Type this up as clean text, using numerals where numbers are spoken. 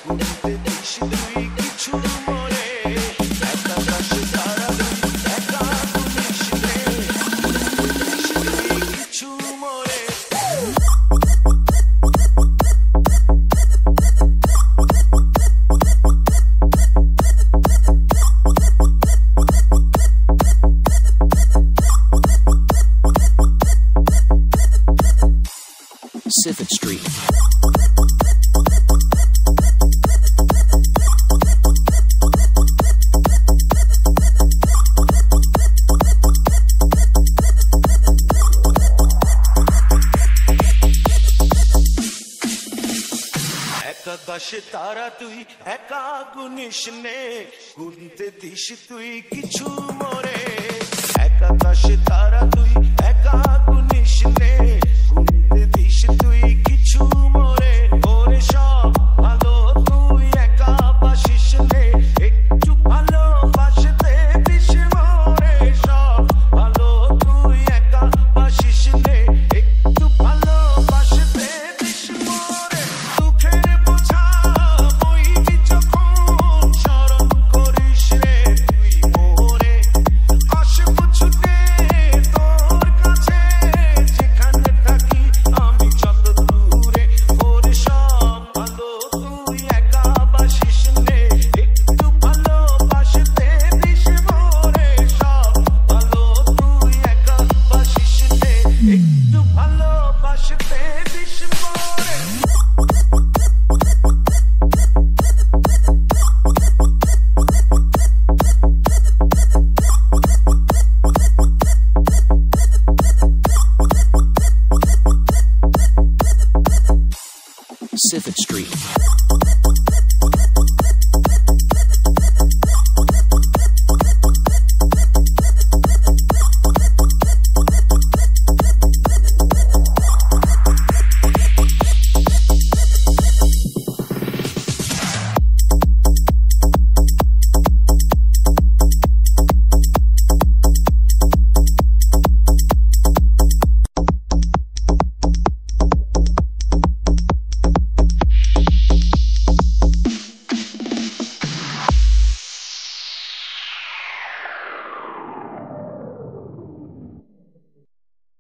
গুনতে দিস তুই কিছু মরে একাদশে তারা তুই একা গুনিস রে গুনতে দিস তুই কিছু মরে Pacific Street. একাদশে তারা তুই একা গুনিস নে গুনতে দিস তুই কিছু মরে একাদশে তারা তুই একা গুনিস নে